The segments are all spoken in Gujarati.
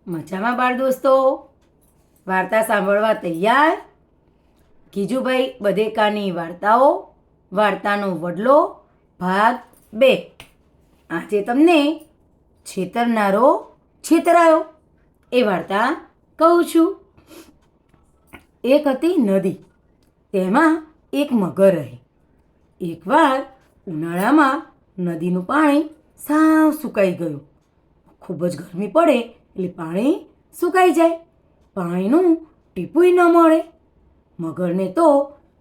મજામાં બાળ દોસ્તો, વાર્તા સાંભળવા તૈયાર? ગીજુભાઈ બધેકાની વાર્તાઓ, વાર્તાનો વડલો ભાગ 2. આજે તમને છેતરનારો છેતરાયો એ વાર્તા કહું છું. એક હતી નદી, તેમાં એક મગર રહે. એકવાર ઉનાળામાં નદીનું પાણી સાવ સુકાઈ ગયું. ખૂબ જ ગરમી પડે એટલે પાણી સુકાઈ જાય, પાણીનું ટીપુંય ન મળે. મગરને તો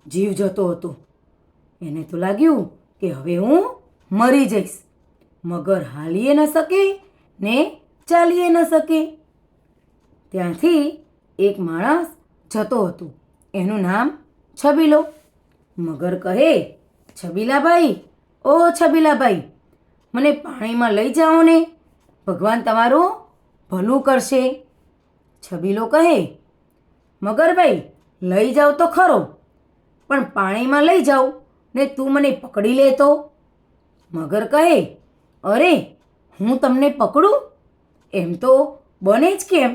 જીવ જતો હતો. એને તો લાગ્યું કે હવે હું મરી જઈશ. મગર હાલીએ ન શકે ને ચાલીએ ન શકે. ત્યાંથી એક માણસ જતો હતો, એનું નામ છબીલો. મગર કહે, છબીલાભાઈ, ઓ છબીલાભાઈ, મને પાણીમાં લઈ જાઓ ને, ભગવાન તમારું ભલું કરશે. છબીલો કહે, મગરભાઈ લઈ જાઓ તો ખરો, પણ પાણીમાં લઈ જાઓ ને તું મને પકડી લે તો? મગર કહે, અરે હું તમને પકડું? એમ તો બને જ કેમ?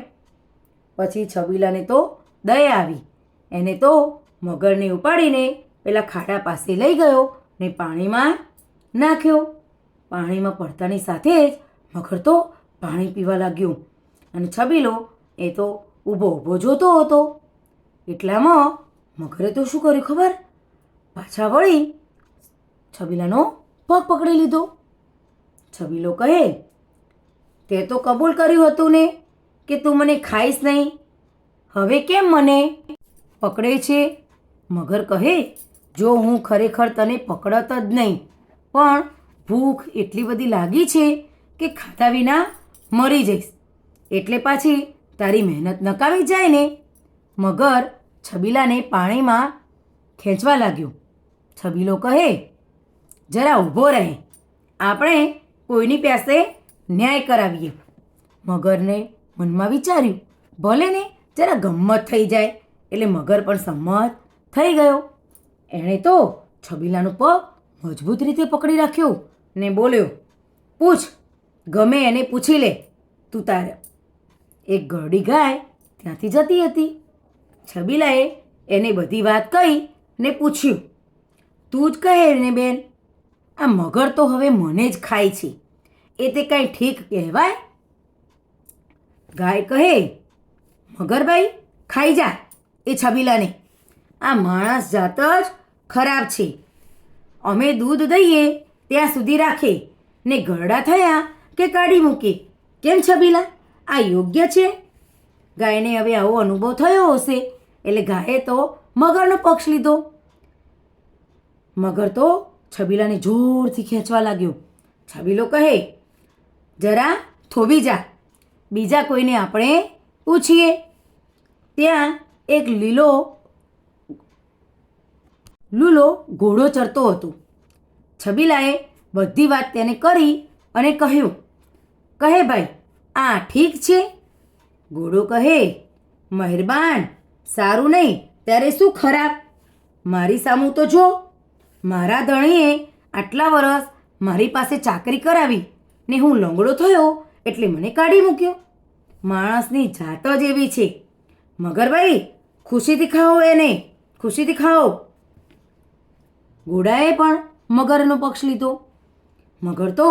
પછી છબીલાને તો દયા આવી. એને તો મગરને ઉપાડીને પેલા ખાડા પાસે લઈ ગયો ને પાણીમાં નાખ્યો. પાણીમાં પડતાની સાથે જ મગર તો પાણી પીવા લાગ્યો અને છબીલો એ તો ઊભો ઊભો જોતો હતો. એટલામાં મગરે તો શું કર્યું ખબર? પાછા વળી છબીલાનો પગ પકડી લીધો. છબીલો કહે, તે તો કબૂલ કર્યું હતું ને કે તું મને ખાઈશ નહીં, હવે કેમ મને પકડે છે? મગર કહે, જો હું ખરેખર તને પકડત જ નહીં, પણ ભૂખ એટલી બધી લાગી છે કે ખાધા વિના મરી જઈશ, એટલે પાછી તારી મહેનત નકામી જાય ને. મગર છબીલાને પાણીમાં ખેંચવા લાગ્યો. છબીલો કહે, જરા ઊભો રહે, આપણે કોઈની પાસે ન્યાય કરાવીએ. મગરને મનમાં વિચાર્યું, ભલે ને જરા ગમ્મત થઈ જાય. એટલે મગર પણ સંમત થઈ ગયો. એણે તો છબીલાનો પગ મજબૂત રીતે પકડી રાખ્યો ને બોલ્યો, પૂછ, ગમે એને પૂછી લે તું તારે. એક ઘરડી ગાય ત્યાંથી જતી હતી. છબીલાએ એને બધી વાત કહી ને પૂછ્યું, તું જ કહે ને બેન, આ મગર તો હવે મને જ ખાય છે, એ તે કાંઈ ઠીક કહેવાય? ગાય કહે, મગરભાઈ ખાઈ જા એ છબીલાને, આ માણસ જાત જ ખરાબ છે. અમે દૂધ દઈએ ત્યાં સુધી રાખે ને ઘરડા થયા કે કાઢી મૂકે. કેમ છબીલા, આ યોગ્ય છે? ગાયને હવે આવો અનુભવ થયો હશે એટલે ગાયે તો મગરનો પક્ષ લીધો. મગર તો છબીલાને જોરથી ખેંચવા લાગ્યો. છબીલો કહે, જરા થોભી જા, બીજા કોઈને આપણે પૂછીએ. ત્યાં એક લૂલો ઘોડો ચરતો હતો. છબીલાએ બધી વાત તેને કરી અને કહ્યું, કહે ભાઈ, આ ઠીક છે? ઘોડો કહે, મહેરબાન, સારું નહીં ત્યારે શું ખરાબ? મારી સામું તો જો, મારા ધણીએ આટલા વર્ષ મારી પાસે ચાકરી કરાવી ને હું લંગડો થયો એટલે મને કાઢી મૂક્યો. માણસની જાત જ એવી છે. મગરભાઈ ખુશીથી ખાઓ એને, ખુશીથી ખાઓ. ઘોડાએ પણ મગરનો પક્ષ લીધો. મગર તો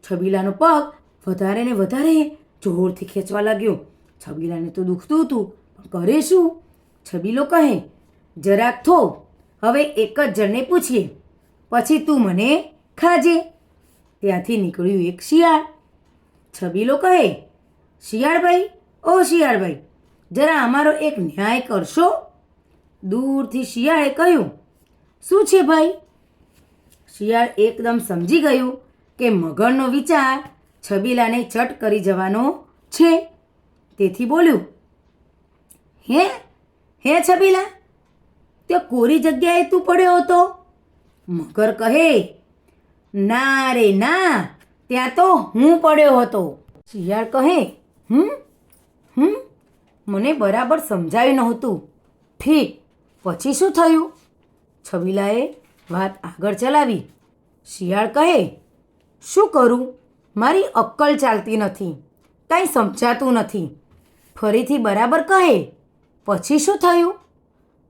છબીલાનો પગ વધારે ને વધારે જોરથી ખેંચવા લાગ્યો. છબીલાને તો દુખતું હતું, પણ કરે શું? છબીલો કહે, જરાક થો, હવે એક જ જણને પૂછીએ, પછી તું મને ખાજે. ત્યાંથી નીકળ્યું એક શિયાળ. છબીલો કહે, શિયાળભાઈ, ઓ શિયાળભાઈ, જરા અમારો એક ન્યાય કરશો? દૂરથી શિયાળે કહ્યું, શું છે ભાઈ? શિયાળ એકદમ સમજી ગયું કે મગરનો વિચાર છબીલાને ચટ કરી જવાનો છે. તેથી બોલ્યું, હે છબીલા, ત્યાં કોરી જગ્યાએ તું પડ્યો હતો? મગર કહે, ના રે ના, ત્યાં તો હું પડ્યો હતો. શિયાળ કહે, મને બરાબર સમજાયું નહોતું. ઠીક, પછી શું થયું? છબીલાએ વાત આગળ ચલાવી. શિયાળ કહે, શું કરું, મારી અક્કલ ચાલતી નથી, કાંઈ સમજાતું નથી. ફરીથી બરાબર કહે. પછી શું થયું?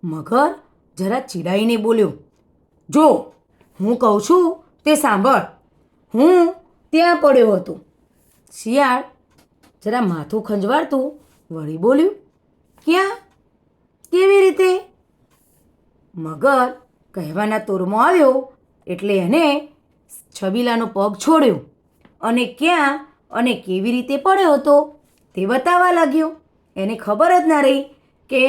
મગર જરા ચીડાઈને બોલ્યો, જો હું કહું છું તે સાંભળ, હું ત્યાં પડ્યો હતો. શિયાળ જરા માથું ખંજવાળતું વળી બોલ્યું, ક્યાં? કેવી રીતે? મગર કહેવાના તોરમાં આવ્યો એટલે એને છબીલાનો પગ છોડ્યો અને ક્યાં અને કેવી રીતે પડ્યો હતો તે બતાવવા લાગ્યો. એને ખબર જ ના રહી કે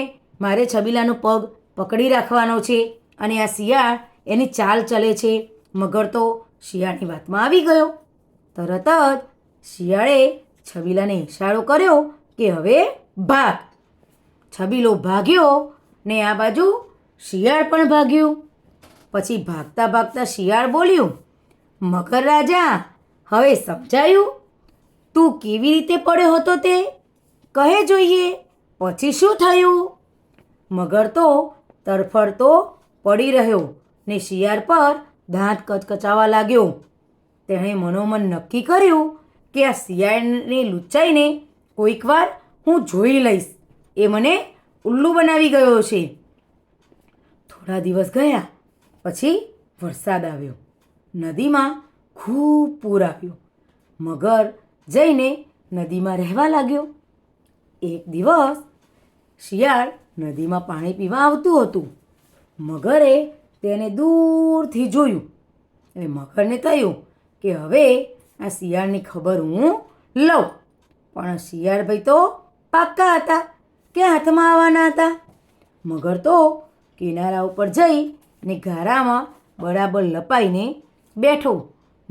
મારે છબીલાનો પગ પકડી રાખવાનો છે અને આ શિયાળ એની ચાલ ચલે છે. મગર તો શિયાળની વાતમાં આવી ગયો. તરત જ શિયાળે છબીલાને ઇશારો કર્યો કે હવે ભાગ. છબીલો ભાગ્યો ને આ બાજુ શિયાળ પણ ભાગ્યું. પછી ભાગતા ભાગતા શિયાળ બોલ્યું, મગર રાજા, હવે સમજાયું? તું કેવી રીતે પડ્યો હતો તે કહે જોઈએ. પછી શું થયું? મગર તો તરફડતો પડી રહ્યો ને શિયાળ પર દાંત કચકચાવા લાગ્યો. તેણે મનોમન નક્કી કર્યું કે આ શિયાળને લૂંચાઈને કોઈક વાર હું જોઈ લઈશ. એ મને ઉલ્લુ બનાવી ગયો છે. થોડા દિવસ ગયા પછી વરસાદ આવ્યો. નદીમાં ખૂબ પૂર આવ્યું. મગર જઈને નદીમાં રહેવા લાગ્યો. એક દિવસ શિયાળ નદીમાં પાણી પીવા આવતું હતું. મગરે તેને દૂરથી જોયું. એટલે મગરને થયું કે હવે આ શિયાળની ખબર હું લઉં. પણ શિયાળભાઈ તો પાક્કા હતા કે હાથમાં આવવાના હતા. મગર તો કિનારા ઉપર જઈ ને ગારામાં બરાબર લપાઈને બેઠો.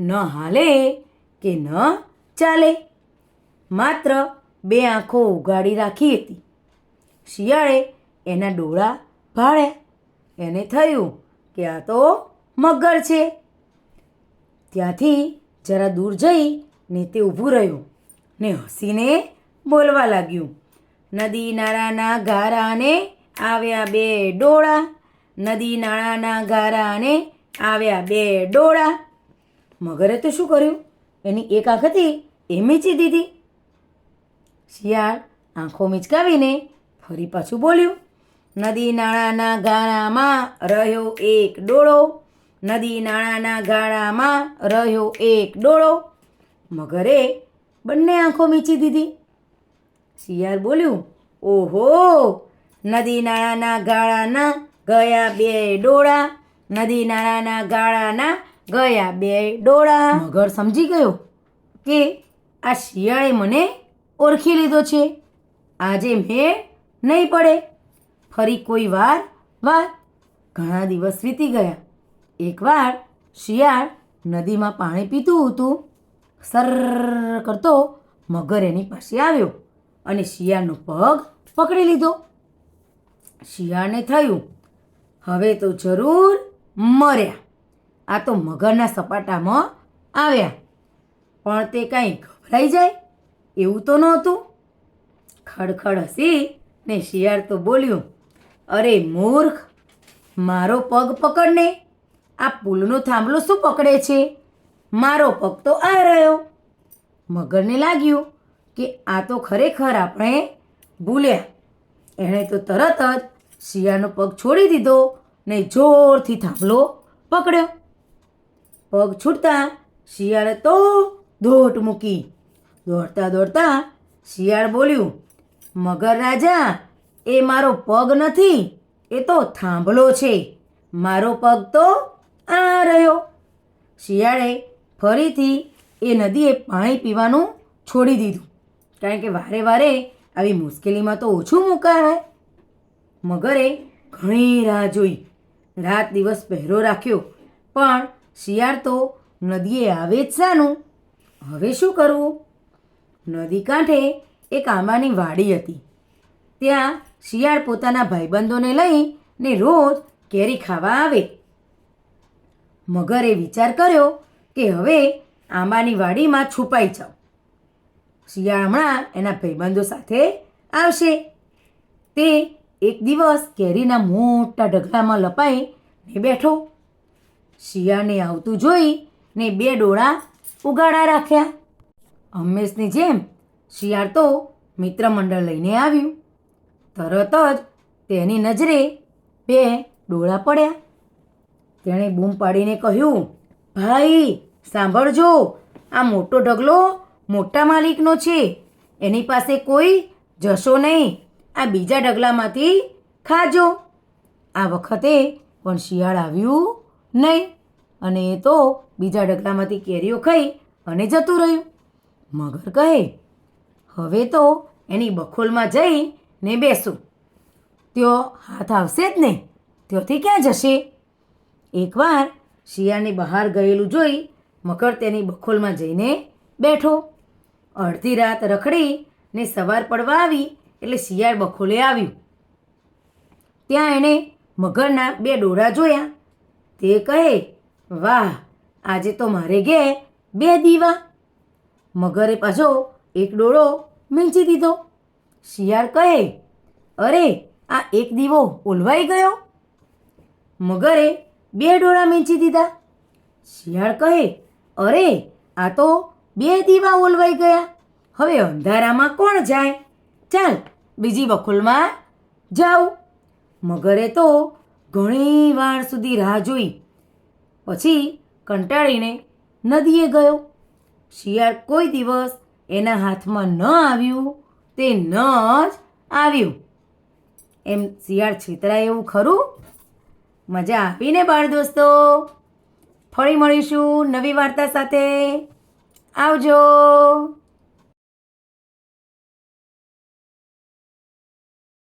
ન હાલે કે ન ચાલે, માત્ર બે આંખો ઉગાડી રાખી હતી. શિયાળે એના ડોળા ભાળ્યા. એને થયું કે આ તો મગર છે. ત્યાંથી જરા દૂર જઈ ને તે ઊભું રહ્યું ને હસીને બોલવા લાગ્યું, નદી નાળાના ગારાને આવ્યા બે ડોળા, નદી નાળાના ગારાને આવ્યા બે ડોળા. મગરે તો શું કર્યું? એની એક આંખ હતી એ મીચી દીધી. શિયાળ આંખો મીચકાવીને ફરી પાછું બોલ્યું, નદી નાળાના ગાળામાં રહ્યો એક ડોળો, નદી નાળાના ગાળામાં રહ્યો એક ડોળો. મગરે બંને આંખો મીચી દીધી. શિયાળ બોલ્યું, ઓહો, નદી નાળાના ગાળાના ગયા બે ડોળા, નદી નાળાના ગાળાના ગયા બે ડોળા. મગર સમજી ગયો કે આ શિયાળે મને ઓળખી લીધો છે. આજે મેળ નહીં પડે. ફરી કોઈ વાર વાત. ઘણા દિવસ વીતી ગયા. એકવાર શિયાળ નદીમાં પાણી પીતું હતું. સર કરતો મગર એની પાસે આવ્યો અને શિયાળનો પગ પકડી લીધો. શિયાળને થયું, હવે તો જરૂર મર્યા. આ તો મગરના સપાટામાં આવ્યા. પણ તે કાંઈ ગભરાઈ જાય એવું તો નહોતું. ખડખડ હસી ને શિયાળ તો બોલ્યું, અરે મૂર્ખ, મારો પગ પકડને. આ પુલનો થાંભલો શું પકડે છે? મારો પગ તો આ રહ્યો. મગરને લાગ્યું કે આ તો ખરેખર આપણે ભૂલ્યા. એણે તો તરત જ શિયાળનો પગ છોડી દીધો ને જોરથી થાંભલો પકડ્યો. પગ છૂટતા શિયાળે તો દોટ મૂકી. દોડતા દોડતા શિયાળ બોલ્યું, મગર રાજા, એ મારો પગ નથી, એ તો થાંભલો છે. મારો પગ તો આ રહ્યો. શિયાળે ફરીથી એ નદીએ પાણી પીવાનું છોડી દીધું, કારણ કે વારે વારે આવી મુશ્કેલીમાં તો ઓછું મુકાય. મગરે ઘણી રાહ જોઈ, રાત દિવસ પહેરો રાખ્યો, પણ શિયાળ તો નદીએ આવે જ શાનું? હવે શું કરવું? નદી કાંઠે એક આંબાની વાડી હતી. ત્યાં શિયાળ પોતાના ભાઈબંધોને લઈને રોજ કેરી ખાવા આવે. મગરે વિચાર કર્યો કે હવે આંબાની વાડીમાં છુપાઈ જાવ. શિયાળ હમણાં એના ભાઈબંધો સાથે આવશે. તે એક દિવસ કેરીના મોટા ઢગલામાં લપાઈને બેઠો. શિયાળને આવતું જોઈ ને બે ડોળા ઉગાડા રાખ્યા. હંમેશની જેમ શિયાળ તો મિત્ર મંડળ લઈને આવ્યું. તરત જ તેની નજરે 2 ડોળા પડ્યા. તેણે બૂમ પાડીને કહ્યું, ભાઈ સાંભળજો, આ મોટો ઢગલો મોટા માલિકનો છે. એની પાસે કોઈ જશો નહીં. આ બીજા ઢગલામાંથી ખાજો. આ વખતે પણ શિયાળ આવ્યું નહીં અને એ તો બીજા ઢગલામાંથી કેરીઓ ખાઈ અને જતું રહ્યું. મગર કહે, હવે તો એની બખોલમાં જઈને બેસું. ત્યો હાથ આવશે જ ને, ત્યોથી ક્યાં જશે? એકવાર શિયાળની બહાર ગયેલું જોઈ મગર તેની બખોલમાં જઈને બેઠો. અડધી રાત રખડીને સવાર પડવા આવી એટલે શિયાળ બખોલે આવ્યું. ત્યાં એણે મગરના 2 ડોળા જોયા. તે કહે, વાહ, આજે તો મારે ઘેર 2 દીવા. મગરે પાછો 1 ડોળો મીંચી દીધો. શિયાળ કહે, અરે, આ 1 દીવો ઓલવાઈ ગયો. મગરે 2 ડોળા મીંચી દીધા. શિયાળ કહે, અરે, આ તો 2 દીવા ઓલવાઈ ગયા. હવે અંધારામાં કોણ જાય? ચાલ બીજી બખોલમાં જાઉં. મગરે તો ઘણી વાર સુધી રાહ જોઈ. પછી કંટાળીને નદીએ ગયો. શિયાળ કોઈ દિવસ એના હાથમાં ન આવ્યું તે ન જ આવ્યું. એમ શિયાળ છેતરાય એવું ખરું? મજા આવીને બાળ દોસ્તો. ફરી મળીશું નવી વાર્તા સાથે. આવજો.